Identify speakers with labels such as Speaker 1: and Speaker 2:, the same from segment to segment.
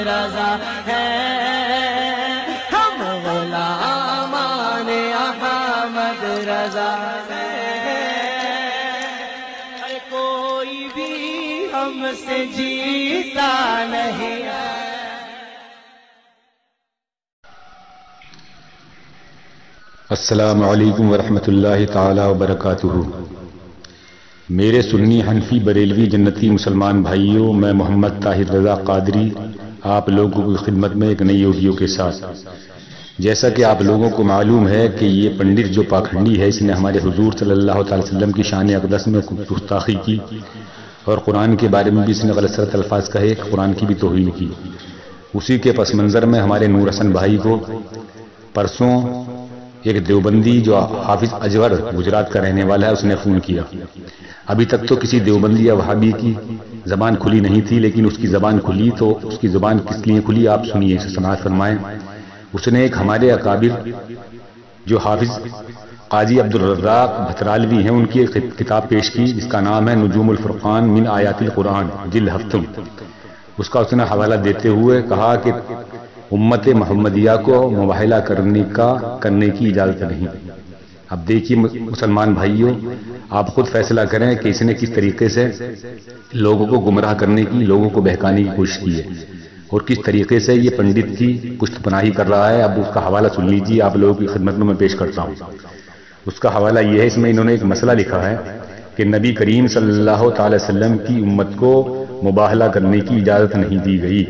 Speaker 1: रजा है, हम गुलामान अहमद रजा है। कोई भी हमसे जीता नहीं है।
Speaker 2: अस्सलामु अलैकुम वरहमतुल्लाहि ताला वबरकातुहू। मेरे सुन्नी हनफी बरेलवी जन्नती मुसलमान भाइयों, मैं मोहम्मद ताहिर रजा कादरी आप लोगों की खिदमत में एक नई ऑडियो के साथ। जैसा कि आप लोगों को मालूम है कि ये पंडित जो पाखंडी है, इसने हमारे हुजूर सल्लल्लाहु अलैहि वसल्लम की शान अक़दस में गुस्ताखी की और कुरान के बारे में भी इसने गलत अल्फाज कहे, कुरान की भी तौहीन की। उसी के पस मंज़र में हमारे नूर हसन भाई को परसों एक देवबंदी जो हाफिज अजवर गुजरात का रहने वाला है, उसने फ़ोन किया। अभी तक तो किसी देवबंदी या वहाबी की ज़बान खुली नहीं थी, लेकिन उसकी ज़बान खुली। तो उसकी ज़बान किस लिए खुली, आप सुनिए, समाअत फरमाएं। उसने एक हमारे अकाबिर जो हाफिज काजी अब्दुल रज़्ज़ाक़ भतरालवी हैं, उनकी एक किताब पेश की जिसका नाम है नुजूमुल फुरक़ान मिन आयातिल कुरान जिल्द हफ्तम। उसका उसने हवाला देते हुए कहा कि उम्मत मोहम्मदिया को मुबाहला करने की इजाज़त नहीं। अब देखिए मुसलमान भाइयों, आप खुद फैसला करें कि इसने किस तरीके से लोगों को गुमराह करने की, लोगों को बहकाने की कोशिश की है और किस तरीके से ये पंडित की पुष्टपनाही कर रहा है। अब उसका हवाला सुन लीजिए, आप लोगों की खिदमत में मैं पेश करता हूँ। उसका हवाला ये है, इसमें इन्होंने एक मसला लिखा है कि नबी करीम सल्लल्लाहु अलैहि वसल्लम की उम्मत को मुबाहला करने की इजाज़त नहीं दी गई,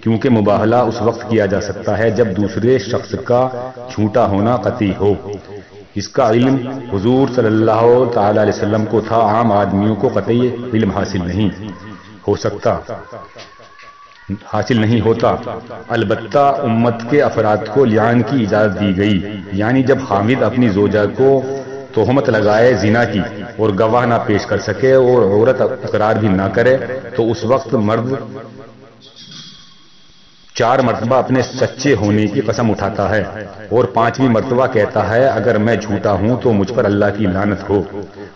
Speaker 2: क्योंकि मुबाहला उस वक्त किया जा सकता है जब दूसरे शख्स का झूठा होना कतई हो। इसका इल्म हुजूर सल्लल्लाहु अलैहि वसल्लम को था, आम आदमियों को कतई इल्म हासिल नहीं होता। अलबत्ता उम्मत के अफराद को लियान की इजाज़त दी गई, यानी जब हामिद अपनी जोजा को तोहमत लगाए जिना की और गवाह ना पेश कर सके और औरत इकरार भी ना करे, तो उस वक्त मर्द 4 मरतबा अपने सच्चे होने की कसम उठाता है और 5वीं मरतबा कहता है अगर मैं झूठा हूं तो मुझ पर अल्लाह की लानत हो।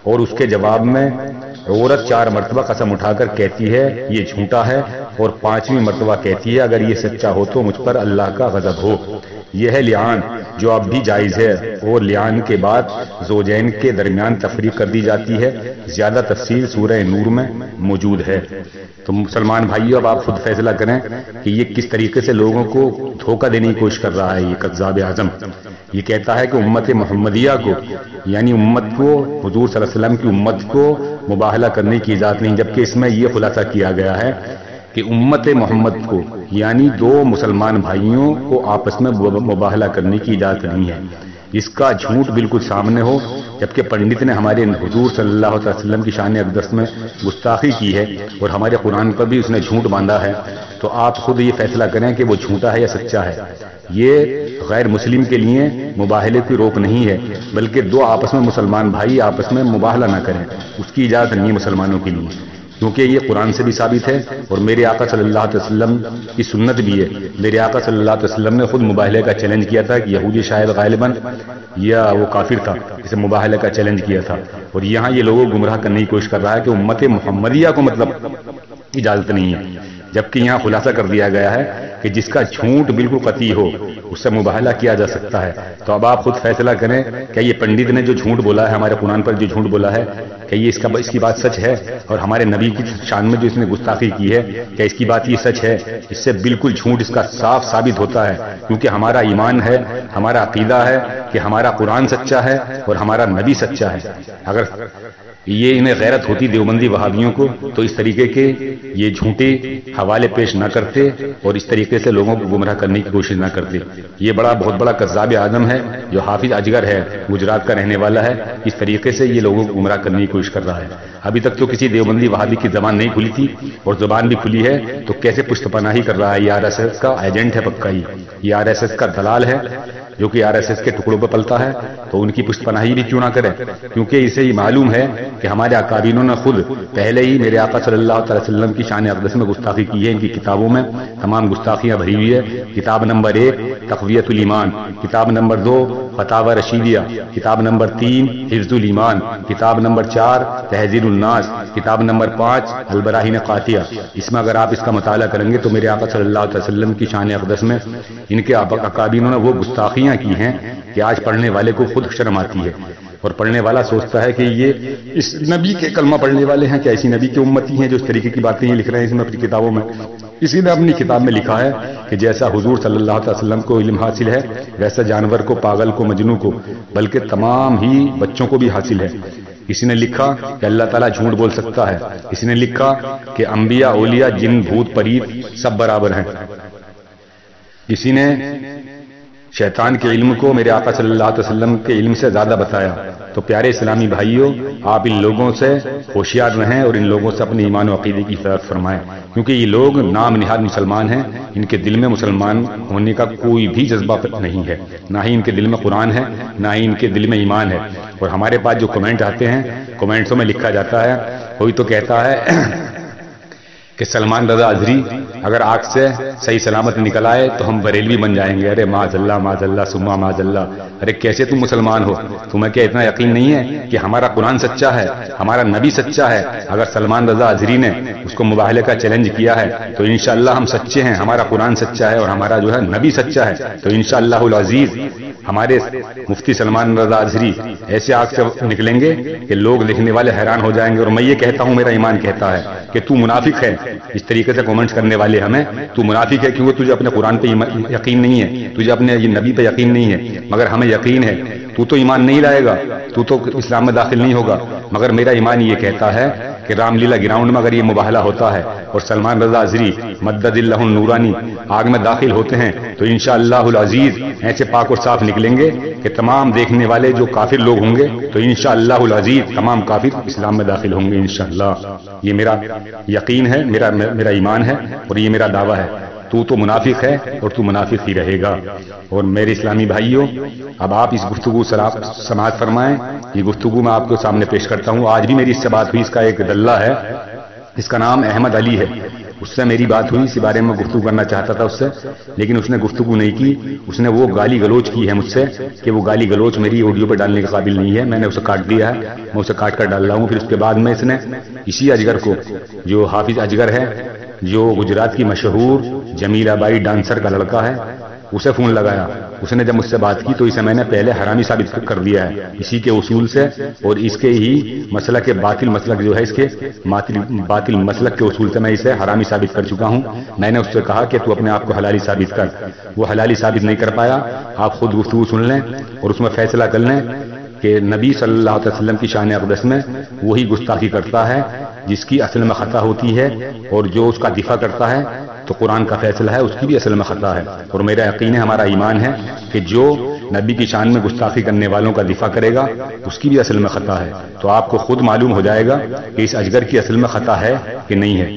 Speaker 2: और उसके जवाब में औरत 4 मरतबा कसम उठाकर कहती है ये झूठा है और 5वीं मरतबा कहती है अगर ये सच्चा हो तो मुझ पर अल्लाह का गजब हो। यह है लियान जो अब भी जायज़ है और लियान के बाद ज़ौजैन के दरमियान तफरीक कर दी जाती है। ज्यादा तफसील सूरह नूर में मौजूद है। तो मुसलमान भाइयों, अब आप खुद फैसला करें कि ये किस तरीके से लोगों को धोखा देने की कोशिश कर रहा है। ये कज़्ज़ाब आज़म ये कहता है कि उम्मत मोहम्मदिया को, यानी उम्मत को, हुजूर सल्लल्लाहु अलैहि वसल्लम की उम्मत को मुबाहला करने की इजाज़त नहीं, जबकि इसमें यह खुलासा किया गया है कि उम्मत मोहम्मद को, यानी 2 मुसलमान भाइयों को आपस में मुबाहला करने की इजाज़त नहीं है। इसका झूठ बिल्कुल सामने हो, जबकि पंडित ने हमारे हुजूर सल्लल्लाहु अलैहि वसल्लम की शान अक़दस में गुस्ताखी की है और हमारे कुरान पर भी उसने झूठ बांधा है। तो आप खुद ये फैसला करें कि वो झूठा है या सच्चा है। ये गैर मुस्लिम के लिए मुबाहले की रोक नहीं है, बल्कि 2 आपस में मुसलमान भाई आपस में मुबाहला ना करें, उसकी इजाज़त नहीं है मुसलमानों के लिए, क्योंकि ये कुरान से भी साबित है और मेरे आका सल्लल्लाहु अलैहि वसल्लम की सुन्नत भी है। मेरे आका सल्लल्लाहु अलैहि वसल्लम ने खुद मुबाहले का चैलेंज किया था कि यहूदी शायद गालिबन या वो काफिर था, इसे मुबाहले का चैलेंज किया था। और यहाँ ये लोगों को गुमराह करने की कोशिश कर रहा है कि उम्मत मोहम्मदिया को मतलब इजाजत नहीं है, जबकि यहाँ खुलासा कर दिया गया है कि जिसका झूठ बिल्कुल कतई हो उससे मुबाहला किया जा सकता है। तो अब आप खुद फैसला करें, क्या ये पंडित ने जो झूठ बोला है, हमारे कुरान पर जो झूठ बोला है, क्या ये इसकी बात सच है? और हमारे नबी की शान में जो इसने गुस्ताखी की है, क्या इसकी बात ये सच है? इससे बिल्कुल झूठ इसका साफ साबित होता है, क्योंकि हमारा ईमान है, हमारा अकीदा है कि हमारा कुरान सच्चा है और हमारा नबी सच्चा है। अगर ये इन्हें गैरत होती देवबंदी वहाबियों को, तो इस तरीके के ये झूठे हवाले पेश न करते और इस तरीके से लोगों को गुमराह करने की कोशिश न करते। ये बहुत बड़ा कज़्ज़ाब आज़म है जो हाफिज अजगर है, गुजरात का रहने वाला है। इस तरीके से ये लोगों को गुमराह करने की कोशिश कर रहा है। अभी तक तो किसी देवबंदी वहाबी की जबान नहीं खुली थी और जबान भी खुली है तो कैसे पुष्टपनाही कर रहा है। ये RSS का एजेंट है पक्का ही, ये RSS का दलाल है जो कि RSS के टुकड़ों पर पलता है, तो उनकी पुष्टपनाही भी क्यों ना करें, क्योंकि इसे ही मालूम है कि हमारे अकाबीनों ने खुद पहले ही मेरे आका सल्लल्लाहु अलैहि वसल्लम की शान अक़दस में गुस्ताखी की है। इनकी किताबों में तमाम गुस्ताखियां भरी हुई है। किताब नंबर 1 तक़वियतुल ईमान, किताब नंबर 2 फतावा रशीदिया, किताब नंबर 3 हिफ्जुल ईमान, किताब नंबर 4 तहजीरुल नास, किताब नंबर 5 अल बराहीन कातिया। इसमें अगर आप इसका मुताला करेंगे तो मेरे आका सल्लल्लाहु अलैहि वसल्लम की शान अक़दस में इनके अकाबीनों ने वो गुस्ताखियां की हैं कि आज पढ़ने वाले को खुद शर्म आती है और पढ़ने वाला सोचता है कि ये इस नबी के कलमा पढ़ने वाले हैं, क्या ऐसी नबी की उम्मती हैं जो इस तरीके की बातें ये लिख रहे हैं इसमें अपनी किताबों में। इसी ने अपनी किताब में लिखा है कि जैसा हुजूर सल्लल्लाहु अलैहि वसल्लम को इल्म हासिल है वैसा जानवर को, पागल को, मजनू को, बल्कि तमाम ही बच्चों को भी हासिल है। किसी ने लिखा कि अल्लाह ताला झूठ बोल सकता है, किसी ने लिखा कि अंबिया, औलिया, जिन, भूत, परीत सब बराबर हैं। किसी ने शैतान के इल्म को मेरे आका सल्लल्लाहु अलैहि वसल्लम के इल्म से ज्यादा बताया। तो प्यारे इस्लामी भाइयों, आप इन लोगों से होशियार रहें और इन लोगों से अपने ईमान और अकीदे की हिफाजत फरमाएं, क्योंकि ये लोग नाम निहाद मुसलमान हैं, इनके दिल में मुसलमान होने का कोई भी जज्बा नहीं है, ना ही इनके दिल में कुरान है, ना ही इनके दिल में ईमान है। और हमारे पास जो कमेंट आते हैं, कमेंट्सों में लिखा जाता है, कोई तो कहता है कि सलमान रजा अजरी अगर आग से सही सलामत निकल आए तो हम बरेलवी बन जाएंगे। अरे माजल्ला सुम्मा माजल्ला, अरे कैसे तुम मुसलमान हो? तुम्हें क्या इतना यकीन नहीं है कि हमारा कुरान सच्चा है, हमारा नबी सच्चा है? अगर सलमान रजा अजरी ने उसको मुबाहले का चैलेंज किया है तो इंशाअल्लाह हम सच्चे हैं, हमारा कुरान सच्चा है और हमारा जो है नबी सच्चा है। तो इंशाअल्लाहुल अजीज हमारे मुफ्ती सलमान रजा अजरी ऐसे आग से निकलेंगे कि लोग देखने वाले हैरान हो जाएंगे। और मैं ये कहता हूं, मेरा ईमान कहता है कि तू मुनाफिक है। इस तरीके से कमेंट्स करने वाले हमें, तू मुनाफिक है क्योंकि तुझे अपने कुरान पे यकीन नहीं है, तुझे अपने ये नबी पे यकीन नहीं है, मगर हमें यकीन है। तू तो ईमान नहीं लाएगा, तू तो इस्लाम में दाखिल नहीं होगा, मगर मेरा ईमान ये कहता है कि रामलीला ग्राउंड में अगर ये मुबाहला होता है और सलमान रजा अजरी मद्ददिल्लाहु नूरानी आग में दाखिल होते हैं तो इंशाअल्लाहुल अजीज ऐसे पाक और साफ निकलेंगे कि तमाम देखने वाले जो काफिर लोग होंगे तो इंशाअल्लाहुल अजीज तमाम काफिर इस्लाम में दाखिल होंगे इंशाअल्लाह। ये मेरा यकीन है, मेरा ईमान है और ये मेरा दावा है। तू तो मुनाफिक है और तू मुनाफिक ही रहेगा। और मेरे इस्लामी भाइयों, अब आप इस गुफ्तगू समाअत फरमाएं। ये गुफ्तगू मैं आपके सामने पेश करता हूं। आज भी मेरी इससे बात हुई, इसका एक दल्ला है, इसका नाम अहमद अली है, उससे मेरी बात हुई, इसी बारे में गुफ्तगू करना चाहता था उससे, लेकिन उसने गुफ्तगू नहीं की। उसने वो गाली गलोच की है मुझसे कि वो गाली गलोच मेरी ऑडियो पर डालने के काबिल नहीं है। मैंने उसे काट दिया है, मैं उसे काट कर डाल रहा हूं। फिर उसके बाद में इसने इसी अजगर को, जो हाफिज अजगर है, जो गुजरात की मशहूर जमीलाबाई डांसर का लड़का है, उसे फोन लगाया। उसने जब मुझसे बात की तो इसे मैंने पहले हरामी साबित कर दिया है इसी के उसूल से और इसके ही मसलक के बातिल मसलक जो है, इसके बातिल मसलक के उसूल से मैं इसे हरामी साबित कर चुका हूं। मैंने उससे कहा कि तू अपने आप को हलाली साबित कर, वो हलाली साबित नहीं कर पाया। आप खुद गुफ्तगू सुन लें और उसमें फैसला कर लें कि नबी सल्लल्लाहु अलैहि वसल्लम की शान अक़दस में वही गुस्ताखी करता है जिसकी असल में खता होती है, और जो उसका दिफा करता है तो कुरान का फैसला है उसकी भी असल में खता है। और मेरा यकीन है, हमारा ईमान है कि जो नबी की शान में गुस्ताखी करने वालों का दिफा करेगा उसकी भी असल में खता है। तो आपको खुद मालूम हो जाएगा कि इस अजगर की असल में खता है कि नहीं है।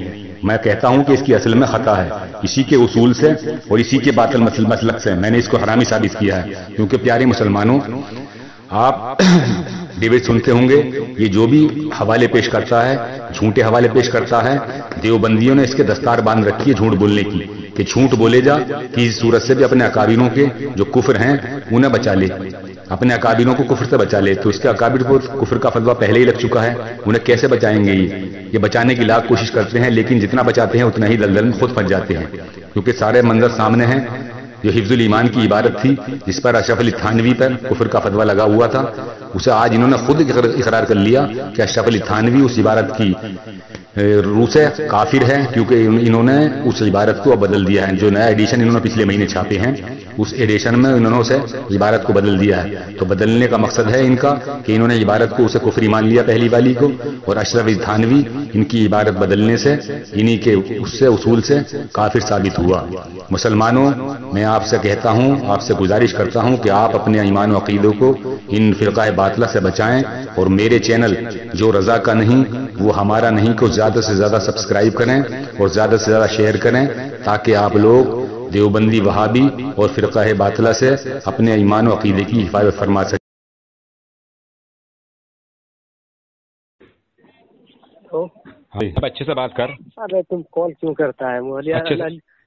Speaker 2: मैं कहता हूं कि इसकी असल में खता है, इसी के उसूल से और इसी के बातिल मसलक से मैंने इसको हरामी साबित किया है। क्योंकि प्यारे मुसलमानों, आप डिबेट सुनते होंगे, ये जो भी हवाले पेश करता है, झूठे हवाले पेश करता है, देवबंदियों ने इसके दस्तार बांध रखी है झूठ बोलने की, कि झूठ बोले जा कि इस सूरत से भी अपने अकाबिरों के जो कुफर हैं उन्हें बचा ले, अपने अकाबिरों को कुफर से बचा ले। तो इसके अकाबिर को कुफर का फतवा पहले ही लग चुका है, उन्हें कैसे बचाएंगे? ये बचाने की लाख कोशिश करते हैं, लेकिन जितना बचाते हैं उतना ही दलदल में खुद फंस जाते हैं, क्योंकि सारे मंजर सामने हैं। जो हिफ्जुल ईमान की इबारत थी जिस पर अशरफ अली थानवी पर कुफर का फतवा लगा हुआ था, उसे आज इन्होंने खुद इकरार कर लिया कि अशरफ अली थानवी उस इबारत की रूह से काफिर है, क्योंकि इन्होंने उस इबारत को अब बदल दिया है। जो नया एडिशन इन्होंने पिछले महीने छापे हैं उस एडिशन में इन्होंने उसे इबारत को बदल दिया है। तो बदलने का मकसद है इनका कि इन्होंने इबारत को उसे कुफरी मान लिया पहली वाली को, और अशरफ अली थानवी इनकी इबारत बदलने से इन्हीं के उससे उसूल से काफिर साबित हुआ। मुसलमानों, मैं आपसे कहता हूं, आपसे गुजारिश करता हूं कि आप अपने ईमान और अकीदों को इन फिरका बातिला से बचाएं, और मेरे चैनल जो रजा का नहीं वो हमारा नहीं को ज्यादा से ज्यादा सब्सक्राइब करें और ज्यादा से ज्यादा शेयर करें, ताकि आप लोग देवबंदी वहाबी और फिरका बातिला से अपने ईमान और अकीदे की हिफाजत फरमा सकें।
Speaker 3: तो
Speaker 2: अब अच्छे से बात कर।
Speaker 3: अरे तुम कॉल क्यों करता है?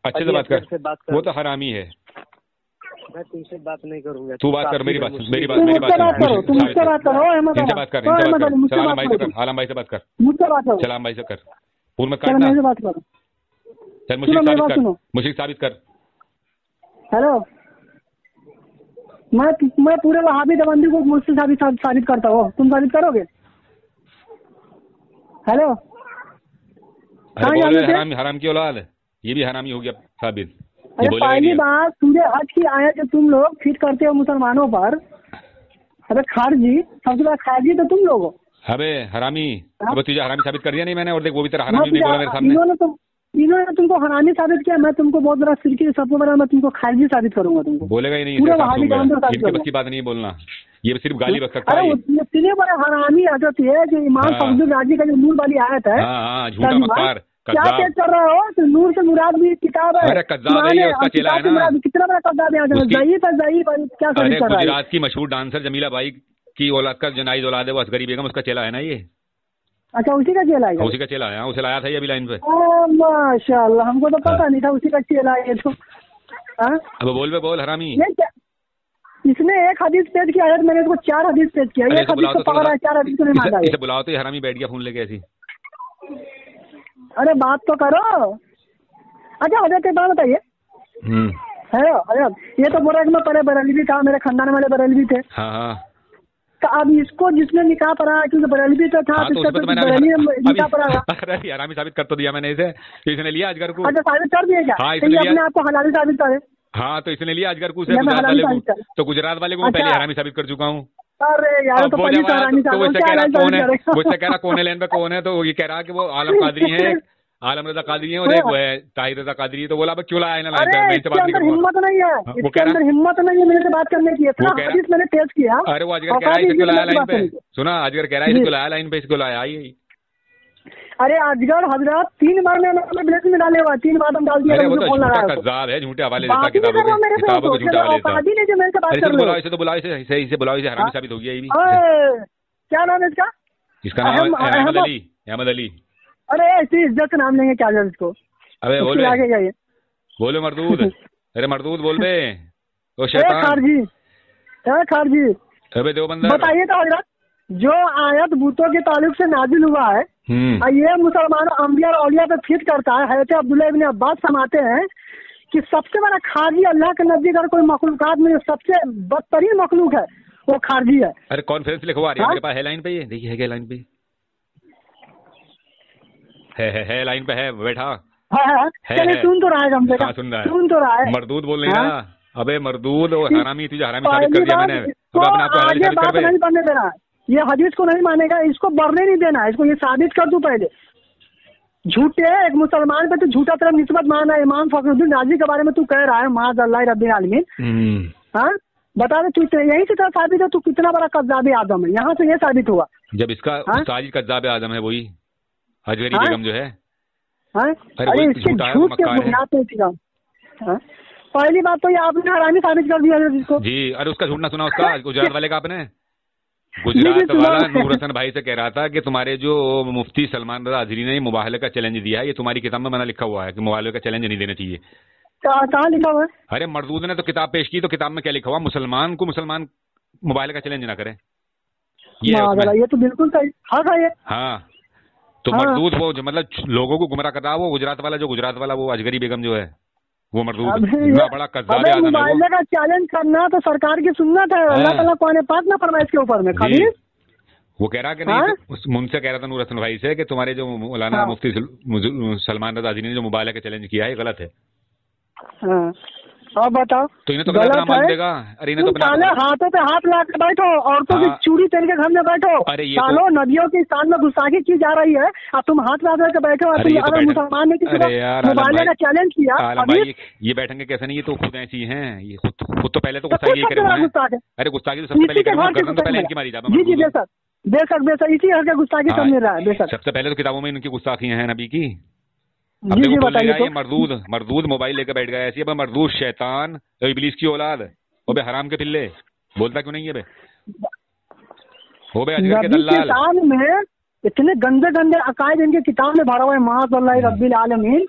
Speaker 2: अच्छे से बात कर। वो तो हरामी है।
Speaker 1: मैं तुमसे बात नहीं करूंगा।
Speaker 2: तू बात कर, मेरी बात
Speaker 3: मेरी बात करो, तुम मुझसे बात करो।
Speaker 2: इनसे बात कर, सलाम भाई से कर, आलम भाई से बात कर,
Speaker 3: मुझसे बात करो,
Speaker 2: सलाम भाई से कर, पूर्ण मत काटना।
Speaker 3: मेरे से बात करो,
Speaker 2: चल मुझे साबित कर।
Speaker 3: हेलो, मैं पूरे वहाबी देवबंदी को मुझसे साबित करता हूँ, तुम साबित करोगे? हेलो,
Speaker 2: हराम की औलाद, ये भी हरामी हो गया साबित।
Speaker 3: अरे पहली बात, सूर्य हज की आयत जो तुम लोग फिट करते हो मुसलमानों पर, अरे खारजी, सबसे बड़ा खारजी तो तुम लोग हो।
Speaker 2: अबे हरामी, अब तुझे हरामी साबित कर दिया नहीं मैंने, और देख वो भी तेरा हरामी नहीं बोला मेरे सामने।
Speaker 3: इन्होंने तुमको हरामी साबित किया, मैं तुमको बहुत बड़ा सिरकी सबको बड़ा, मैं तुमको खारजी साबित करूंगा। तुमको
Speaker 2: बोलेगा ही नहीं, की बात नहीं बोलना, ये सिर्फ गाली बक सकता है।
Speaker 3: इतने बड़े हरामी आदत है कि इमाम फखरुद्दीन राजी का जो नूर वाली आयत है, क्या चेक कर रहे हो? तो नूर से मुराद भी किताब है,
Speaker 2: उसका चेला है ना।
Speaker 3: कितना बड़ा कद्दाब है, ज़ईफ़ क्या साबित कर रहा है?
Speaker 2: गुजरात की मशहूर डांसर जमीला बाई की औलाद का जनाइज औलाद है वो असगरी बेगम, उसका चेला है ना ये।
Speaker 3: अच्छा, उसी का चेला है?
Speaker 2: उसी का चेला है, उसे लाया था ये अभी लाइन पे।
Speaker 3: माशाल्लाह, हमको तो पता नहीं था उसी का चेला है तो।
Speaker 2: अब बोल हरामी।
Speaker 3: इसने एक हदीस पेश किया है, मैंने इसको 4 हदीस पेश किया। एक हदीस को पकड़ा है, 4 हदीस को नहीं माना है।
Speaker 2: इसे बुलाओ तो ये हरामी बैठ गया फोन लेके ऐसी।
Speaker 3: अरे बात तो करो। अच्छा हजरत एक बात बताइए, है ये तो बोल रहा है कि मैं पहले बरेलवी था, मेरे खानदान वाले बरेलवी थे।
Speaker 2: हाँ।
Speaker 3: तो अब इसको जिसने निकाह पढ़ा क्योंकि बरेलवी तो था,
Speaker 2: तो निकाह पढ़ा। अरे हरामी साबित कर तो दिया मैंने इसे, तो इसने लिया अजगर को।
Speaker 3: अच्छा साबित कर दिया क्या?
Speaker 2: हाँ,
Speaker 3: अपने आपको हलाली साबित करे।
Speaker 2: हाँ, तो इसने लिया अजगर को, तो गुजरात वाले को पहले हरामी साबित कर चुका हूँ।
Speaker 3: अरे यार, तो पहले
Speaker 2: मुझसे कह रहा कौन है लाइन पे, कौन है? तो ये कह रहा कि वो आलम कादरी है, आलम रजा कादरी है, और एक वो है ताहिर रजा कादरी है। तो बोला क्यों लाया ना लाइन पे?
Speaker 3: हिम्मत नहीं है, इसके अंदर हिम्मत नहीं है मेरे से बात करने की। इतना हदीस मैंने पेश किया।
Speaker 2: अरे वो अजगर कह रहा है इसको लाया लाइन पे, सुना, अजगर कह रहा है इसको लाया लाइन पे, इसको लाया।
Speaker 3: अरे अजगर हजरत 3 बार में ब्लेस में डाले हुआ, 3 बार हम डाल दिया।
Speaker 2: कज़्ज़ाब है, झूठे हवाले देता किताबों को झूठा हवाले देता। इसे बुलाओ, इसे बुलाओ, इसे हरामी साबित हो गया ये भी।
Speaker 3: क्या नाम है इसका?
Speaker 2: इसका नाम अहमद अली।
Speaker 3: अरे ऐसी इज्जत का नाम लेंगे क्या जब इसको?
Speaker 2: अबे बोले मरदूद, अरे मरदूद बोल बे, ओ शैतान
Speaker 3: खारजी।
Speaker 2: अबे देवबंदर,
Speaker 3: बताइए तो हजरत, जो आयत भूतों के ताल्लुक से नाजिल हुआ है, ये मुसलमान अंबिया और औलिया पे फिट करता है। हज़रत अब्दुल्लाह इब्न अब्बास समाते हैं कि सबसे बड़ा खारजी अल्लाह के नजदीक अगर कोई मखलूकात में सबसे बदतरीन मखलूक है वो खारजी है।
Speaker 2: अरे कॉन्फ्रेंस लिखवा रही है मेरे पास, है लाइन पे, ये देखिए है लाइन पे, है लाइन पे है बैठा।
Speaker 3: चलिए सुन तो रहा है, हम सुन तो रहा है।
Speaker 2: मरदूद बोल रही ना, अबे मरदूद और हरामी, तुझे हरामी साबित कर दिया मैंने।
Speaker 3: आगे बात नहीं करने देना, ये हदीस को नहीं मानेगा, इसको बढ़ने नहीं देना, इसको ये साबित कर दूं पहले। झूठे एक मुसलमान पे तो झूठा तरफ निस्बत माना, इमाम फखरुद्दीन राजी के बारे में तू कह रहा है, माज़अल्लाह रब्बिल आलमीन। हाँ बता दे, तू यही से साबित है तू कितना बड़ा कज़्ज़ाब आदम है। यहाँ से ये साबित हुआ
Speaker 2: जब इसका उस्ताद कज़्ज़ाब आदम है, वही अजगरी बेगम जो है।
Speaker 3: अरे इसके झूठ के बुनियाद पे थी। पहली बात तो ये आपने हरामी साबित कर दिया जिसको
Speaker 2: जी। अरे उसका झूठ ना सुना, उसका गुजरात वाले का आपने। गुजरात वाला नूर हसन भाई से कह रहा था कि तुम्हारे जो मुफ्ती सलमान रज़ा आज़री ने मुबाहले का चैलेंज दिया है, ये तुम्हारी किताब में बना लिखा हुआ है कि मुबाहले का चैलेंज नहीं देना चाहिए।
Speaker 3: कहाँ लिखा हुआ है?
Speaker 2: अरे मरदूद ने तो किताब पेश की, तो किताब में क्या लिखा हुआ? मुसलमान को मुसलमान मुबाहले का चैलेंज ना करे।
Speaker 3: ये तो बिल्कुल सही।
Speaker 2: हाँ, तो मरदूद वो मतलब लोगों को गुमराह कर रहा, वो गुजरात वाला वो अजगरी बेगम जो है, वो मरदूद इतना बड़ा कज़्ज़ाब आदम है।
Speaker 3: मुबाहले का चैलेंज करना तो सरकार की सुन्नत है, अल्लाह ताला कुरान पाक में फरमाया इसके ऊपर में।
Speaker 2: वो कह रहा कि नहीं, मुझसे कह रहा था नूर हसन भाई से कि तुम्हारे जो मौलाना मुफ्ती सलमान रज़ा आज़री ने जो मुबाहले का चैलेंज किया है गलत है।
Speaker 3: अब बताओ,
Speaker 2: तो इन्हें तो गलत मान देगा। अरे इन्हें तो अपने
Speaker 3: हाथों पे हाथ ला के बैठो, औरतों की चूड़ी पहन के घर में बैठो।
Speaker 2: अरे ये
Speaker 3: सालों नदियों की स्थान में गुस्ताखी की जा रही है, अब तुम हाथ ला के बैठो। अगर मुसलमान ने किसी मुबाहले का चैलेंज किया,
Speaker 2: ये बैठेंगे कैसे नहीं, ये तो खुद ऐसी हैं, ये खुद तो पहले तो गुस्ताखी करे हुए हैं। अरे गुस्ताखी तो सबसे पहले इनकी मारी जाती है।
Speaker 3: जी बेशक इसी हर का गुस्ताखी सब मिल रहा है। बेशक
Speaker 2: सबसे पहले तो किताबों में इनकी गुस्ताखी हैं नबी की।
Speaker 3: जी बताइए।
Speaker 2: ये मरदूद मोबाइल लेकर बैठ गया ऐसी। अब मरदूद शैतान इब्लीस की औलाद, वो बे हराम के पिल्ले, बोलता क्यों नहीं है बे? वो बे अजगर के दलाल
Speaker 3: में इतने गंदे अकायद इनके किताब में भरा हुआ है, माज़अल्लाह रब्बिल आलमीन।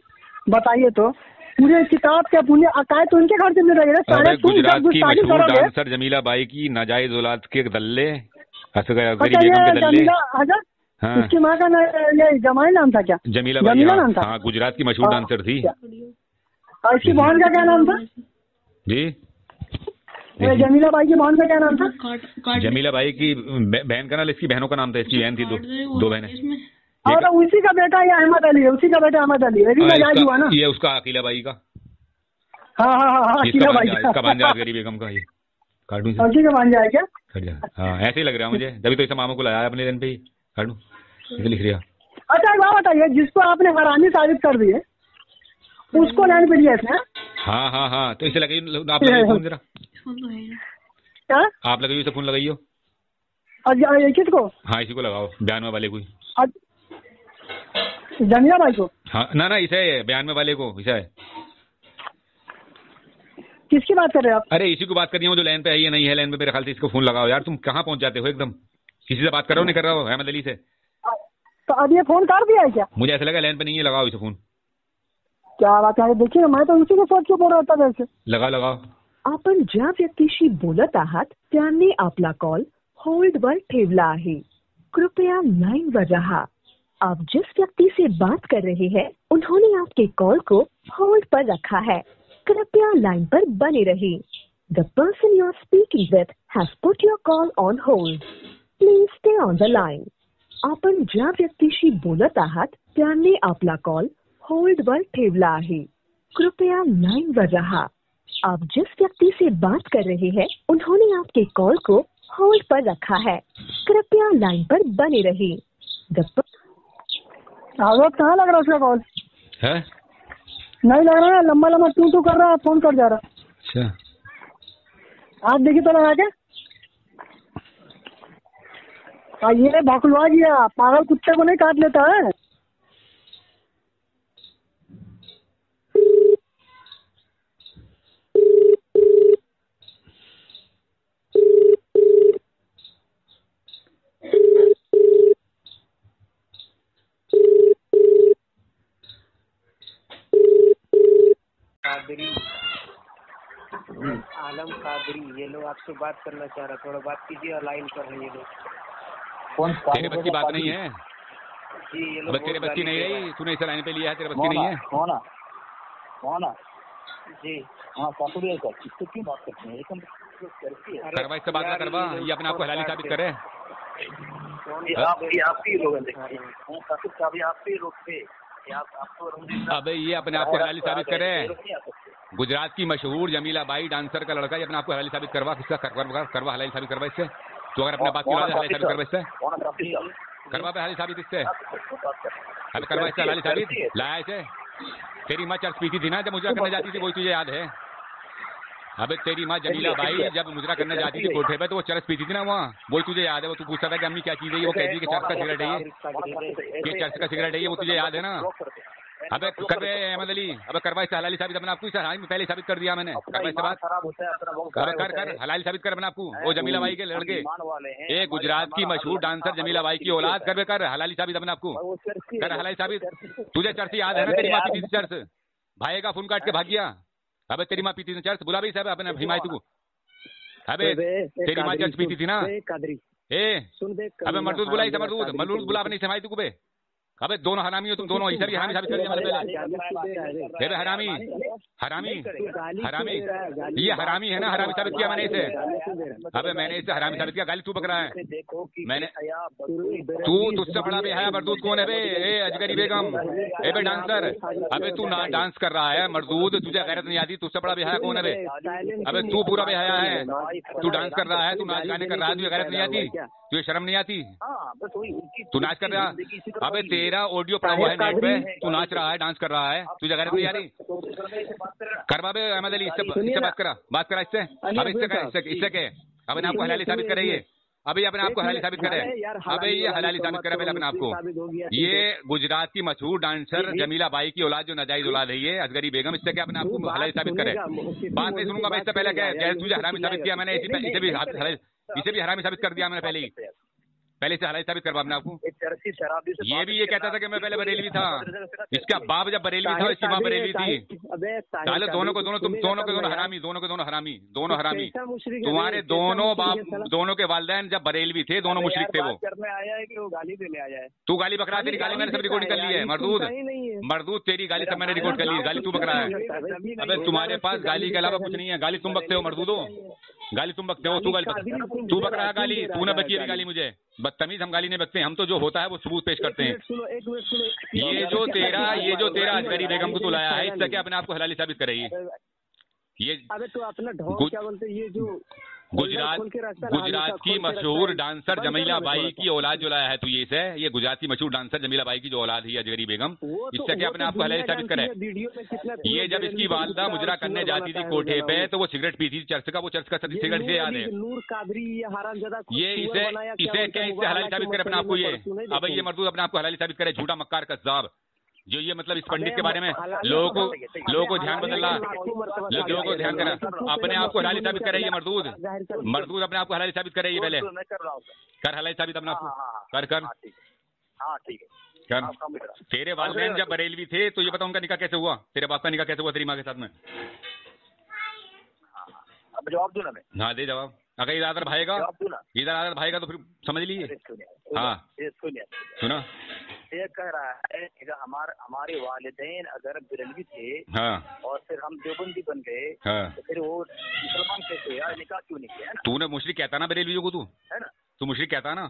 Speaker 3: बताइए तो पूरे किताब क्या पूरे अकायद तो उनके घर से मिल रही है।
Speaker 2: अरे गुजरात की मशहूर डांसर जमीला बाई की नाजायज औलाद के दल्ले असगर बेगम के दल्ले। हाँ।
Speaker 3: उसकी माँ का ये जमाई नाम था क्या?
Speaker 2: जमीला बाई नाम था। हाँ, गुजरात की मशहूर डांसर थी।
Speaker 3: और इसकी बहन का क्या नाम था
Speaker 2: जी?
Speaker 3: जमीला बाई की बहन का क्या नाम था?
Speaker 2: जमीला बाई की बहन का नाम, इसकी बहनों का नाम था। इसकी बहन थी दो बहनें।
Speaker 3: और उसी का बेटा ये अहमद अली है, उसी का बेटा अहमद अली है। हुआ ना
Speaker 2: ये उसका अकीला बाई का।
Speaker 3: हाँ अकीला बाई
Speaker 2: इसका भांजा असगरी बेगम का। ये कार्टून
Speaker 3: उसी का भांजा है क्या?
Speaker 2: हाँ, ऐसे ही लग रहा है मुझे, तभी तो इसे मामू को लाया अपने दिन पे ही कार्टून इसे लिख रहा।
Speaker 3: अच्छा एक बात बताइए, जिसको आपने हरामी साबित कर दिए उसको लाइन पे लिया इसने?
Speaker 2: हाँ, तो इसे लगाइए आप, फोन जरा
Speaker 3: क्या
Speaker 2: आप लगाइए, इसे फोन लगाइयो।
Speaker 3: किसको?
Speaker 2: हाँ, इसी को लगाओ, बयान में वाले को।
Speaker 3: जमीला बाई को?
Speaker 2: हाँ ना, इसे बयान में वाले को, इसे।
Speaker 3: किसकी बात कर रहे हो आप?
Speaker 2: अरे इसी को बात कर रही हूँ, जो लाइन पे है। ये नहीं है लाइन पे, मेरे ख्याल से। इसको फोन लगाओ यार। तुम कहाँ पहुंच जाते हो एकदम? किसी से बात कर रहे हो, नहीं कर रहा हो? अहमद अली से।
Speaker 3: तो अब ये फोन कर दिया है क्या?
Speaker 2: मुझे ऐसा लगा लाइन पे नहीं है, लगाओ इसे फोन।
Speaker 3: क्या बात है, देखिए मैं तो उसी को सोच के बोल रहा था वैसे।
Speaker 2: लगाओ।
Speaker 4: आपण ज्या व्यक्तीशी बोलत आहात त्यांनी आपला कॉल होल्डवर ठेवला आहे, कृपया लाइनवर रहा। आप जिस व्यक्ति से बात कर रहे हैं उन्होंने आपके कॉल को होल्ड पर रखा है, कृपया लाइन पर बने रहिए। The person you are speaking with has put your call on hold, please stay on the line. आपण ज्या व्यक्तीशी बोलत आहात त्यांनी आपला कॉल होल्डवर ठेवला आहे, कृपया लाइनवर रहा। आप जिस व्यक्ति से बात कर रहे हैं उन्होंने आपके कॉल को होल्ड पर रखा है, कृपया लाइन पर बने रहिए।
Speaker 3: कहाँ लग रहा है उसका कॉल?
Speaker 2: है
Speaker 3: नहीं लग रहा है, लंबा टू कर रहा है, फोन कर जा रहा। अच्छा, आप देखिए तो लगा के। ये भकुलवा गया, पागल कुत्ते को नहीं काट लेता है।
Speaker 1: आलम कादरी, ये लोग आपसे बात करना चाह रहा, थोड़ा बात कीजिए। लाइन पर है ये लोग।
Speaker 2: तेरे बस की बात नहीं है
Speaker 1: जी, ये लोग
Speaker 2: तेरे बस की नहीं रही। तूने इसे लाइन पे लिया है, तेरे बस की नहीं है।
Speaker 1: कौन जी? हाँ, इससे क्यों बात करते हैं?
Speaker 2: करवा, इससे बात ना करवा। ये अपने आप को हलाली साबित करे।
Speaker 1: आप ही लोग थे।
Speaker 2: अबे ये अपने आप को हलाली साबित करे। गुजरात की मशहूर जमीला बाई डांसर का लड़का, ये अपने आप को हलाली साबित करवा। किसका करवा हलाली साबित करवा इससे। तो अगर अपने बात की हलाली साबित करवा इससे, करवा पे हलाली साबित इससे। अबे करवा इससे हलाली साबित। लाया इसे। तेरी माँ चर्च पीती थी ना जब मुजरा करने जाती थी, वही तुझे याद है? अबे तेरी माँ जमीला बाई जब मुजरा करने जाती थी कोठे पे, तो वो चरस पीती थी ना वहाँ, वही तुझे याद है? वो तू पूछता था कि अम्मी क्या चीज है? वो कहती है कि चर्च का सिगरेट है ये चर्च का सिगरेट है ये, वो तुझे याद है ना? अबे कर बे अहमद अली, अबे करवा इससे हलाली साबित। अपने आपको पहले साबित कर दिया मैंने। करवा इससे बात। अबे कर हलाली साबित कर अपने आपको। वो जमीला बाई के लड़के, एक गुजरात की मशहूर डांसर जमीला बाई की औलाद, कर हलाली साबित अपने आपको। कर हलाली साबित। तुझे चर्च याद है ना? तेरी माँ पीती थी चर्च, भाई का फोन काट के भाग गया। अबे तेरी माँ पीती थी चर्च, बुला भी साहब अपने हिमायत को। अबे तेरी माँ चर्च पीती थी ना? अबे मरदूद बुला, इसे मरदूद बुला अपनी हिमायत को बे। अबे दोनों हरामी हो तुम दोनों। इसे भी हरामी साबित कर दिया मैंने पहले। हरामी ये हरामी है ना? हरामी साबित किया मैंने इसे। अबे मैंने इसे हरामी साबित किया। गाली तू पकड़ा है मैंने। तू तुझसे बड़ा बेहया मरदूद कौन है बे? ए अजगरी बेगम, ए बे डांसर। अबे तू ना डांस कर रहा है मरदूद, तुझे गैरत नहीं आती? तुझसे बड़ा बेहया कौन है बे? अबे तू पूरा बेहया है। तू डांस कर रहा है, तू नाच गाने कर रहा है, तुझे गैरत नहीं आती? तुझे शर्म नहीं आती? तू नाच कर रहा। अबे तेरा ऑडियो पड़ा हुआ है नेट पे, तू नाच रहा है, डांस कर रहा है, तुझे गैरत नहीं आ रही? करवा बे अहमद अली, इससे बात करा इससे। अब इससे कहे अपने आपको हलाली साबित करेंगे। अभी अपने आपको हलाली साबित करे। अबे ये हलाली साबित करे पहले अपने आपको। ये गुजरात की मशहूर डांसर जमीला बाई की औलाद, जो नाजायज औलाद है ये असगरी बेगम, इससे क्या अपने आपको हलाली साबित करे? बात नहीं सुनूंगा मैं इससे पहले। क्या तुझे हरामी साबित किया मैंने? इसे भी हरामी साबित कर दिया मैंने पहले से हलाई साबित करवा अपने आपको।
Speaker 1: एक चरसी शराबी से
Speaker 2: ये भी ये कहता था कि मैं पहले बरेलवी था, इसका बाप जब बरेलवी था इसकी माँ बरेलवी थी। साले दोनों को दोनों, तुम दोनों के दोनों हरामी, दोनों के दोनों हरामी, दोनों हरामी। तुम्हारे दोनों बाप, दोनों के वालिदैन जब बरेलवी थे, दोनों मुशरिक थे। वो
Speaker 1: करने आया है कि वो गाली देने आया है?
Speaker 2: तू गाली बकरा, तेरी गाली मैंने सब रिकॉर्डिंग कर ली है। मरदूद मरदूद, तेरी गाली सब मैंने रिकॉर्ड कर ली है। गाली तू बकरा है। अबे तुम्हारे पास गाली के अलावा कुछ नहीं है। गाली तुम बकते हो मरदूदो, गाली तुम बकते हो। तू बक रहा है गाली, तूने बकी अभी गाली मुझे। बदतमीज, हम गाली नहीं बकते, हम तो जो होता है वो सबूत पेश करते हैं। ये जो तेरा अजगरी बेगम को तू लाया है, इससे क्या अपने आप को हलाली साबित करेगी? ये
Speaker 3: अबे तो अपना ढोल क्या बोलते, ये जो
Speaker 2: गुजरात की मशहूर डांसर जमीला बाई की औलाद जो लाया है तू, ये से ये गुजरात की मशहूर डांसर जमीला बाई की जो औलाद है अजगरी बेगम, इससे क्या अपने आप को हलाली साबित करे? ये जब इसकी वालदा मुजरा करने जाती थी कोठे पे तो वो सिगरेट पीती थी चर्च का, वो चर्च का सिगरेट से याद है।
Speaker 3: नूर कादरी हरामजादा
Speaker 2: ये इसे क्या इससे हलाली साबित करे अपने आप को? ये अब ये मर्दूद अपने आप को हलाली साबित करे, झूठा मक्कार कज़्ज़ाब। जो ये मतलब इस पंडित के बारे में लोगों को ध्यान बदलना, लोगों को ध्यान करना, अपने आप को हलाली साबित करे। ये मर्दूद अपने आप को हलाली साबित करे। ये पहले कर हलाली साबित अपने आप को, कर।
Speaker 1: हाँ ठीक है
Speaker 2: कर। तेरे वालिदैन जब बरेलवी थे तो ये बता उनका निकाह कैसे हुआ, तेरे बाप का निकाह कैसे हुआ तेरी माँ के साथ में?
Speaker 1: अब जवाब दो ना मैं।
Speaker 2: हाँ दे जवाब। अगर इधर आदर भाईगा तो फिर समझ लीजिए। हाँ सुना,
Speaker 1: ये कह रहा है कि हमारे वालिदैन अगर बरेलवी थे,
Speaker 2: हाँ,
Speaker 1: और फिर हम देवबंदी बन गए,
Speaker 2: हाँ,
Speaker 1: तो फिर वो मुसलमान कैसे यार, निकाह क्यों नहीं किया?
Speaker 2: तूने मुशरिक कहता ना बरेलवियों को, तू
Speaker 1: है ना,
Speaker 2: तू मुशरिक कहता ना,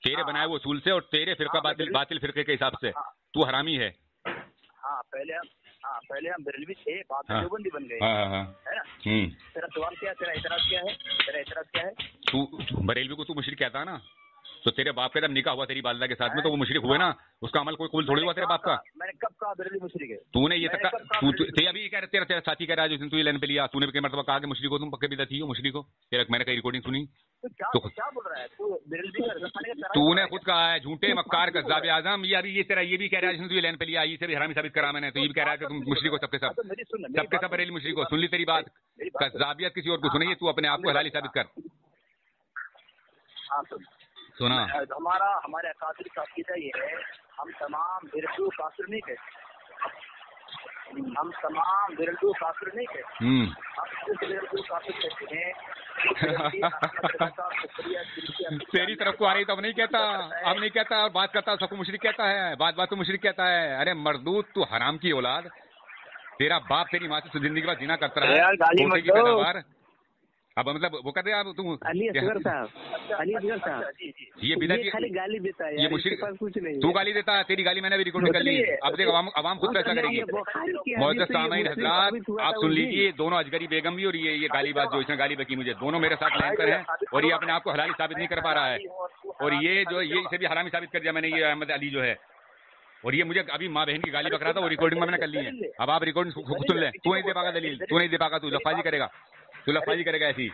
Speaker 2: तेरे बनाए वो उसूल से और तेरे फिरका बातिल फिरके के हिसाब से तू हरामी है।
Speaker 1: पहले हम बरेलवी थे, बाद में देवबंदी बन गए, है ना। तेरा सवाल क्या है? तेरा एतराज क्या है?
Speaker 2: तू बरेलवी को तू मुशरिक कहता ना, तो तेरे बाप का जब निकाह हुआ तेरी वालिदा के साथ में तो वो मुशरिक हुए ना, उसका अमल कोई कबूल थोड़ी हुआ तेरे बाप का?
Speaker 1: मैंने कब कहा बरेलवी मुशरिक है?
Speaker 2: तूने ये तक अभी कह रहा, तेरा साथी कह रहा है जिसने तू ये लाइन पे लिया, तूने कई मरतबा कहा कि मुशरिक हो तुम, पक्के बिदअती हो, मुशरिक हो। तेरा मैंने कई रिकॉर्डिंग सुनी,
Speaker 1: तो क्या बोल रहा है तू?
Speaker 2: तूने खुद कहा है झूठे मक्कार कज़्ज़ाब आज़म। ये अभी ये तेरा ये भी कह रहा है जिसने तू ये लाइन पे लिया, इसे भी हरामी साबित करा मैंने, तो ये भी कह रहा है कि तुम मुशरिक हो सबके सब बरेलवी मुशरिक हो। सुन ली तेरी बात, कज़्ज़ाबियत किसी और को सुनिए, तू अपने आप को हलाली साबित कर।
Speaker 1: हाँ
Speaker 2: सुना,
Speaker 1: हमारे अकादर का अकीदा ये है, हम तमाम बिरदू काफिर नहीं कहते, हम सिर्फ बिरदू काफिर कहते हैं।
Speaker 2: तेरी तरफ को आ रही तो अब नहीं कहता, और बात करता सबको मुशरिक कहता है, बात तो मुशरिक कहता है। अरे मर्दूद, तू हराम की औलाद, तेरा बाप तेरी माँ से जिंदगी भर जिना करता रहा। अब मतलब वो कर रहे आप तुम
Speaker 3: अली असगर साहब
Speaker 2: ये बिदअत
Speaker 3: खाली गाली देता है,
Speaker 2: ये मुशरिक कुछ नहीं। तू गाली देता है, तेरी गाली मैंने भी रिकॉर्ड कर ली है। अब देख अवाम खुद फैसला करेगी। मौजूद सामाईन हज़रात आप सुन लीजिए, दोनों अजगरी बेगम भी और ये गालीबाज जो इसने गाली बकी मुझे, दोनों मेरे साथ लाइन पर है और ये अपने आप को हलाली साबित नहीं कर पा रहा है। और ये इसे भी हरामी साबित कर दिया मैंने, ये अहमद अली जो है। और ये मुझे अभी माँ बहन की गाली बक रहा था, वो रिकॉर्डिंग में मैंने कर ली है। अब आप रिकॉर्डिंग सुन ले। तू नहीं दे पाएगा दलील, तू नहीं दे पाएगा, तू लफाजी करेगा ऐसी।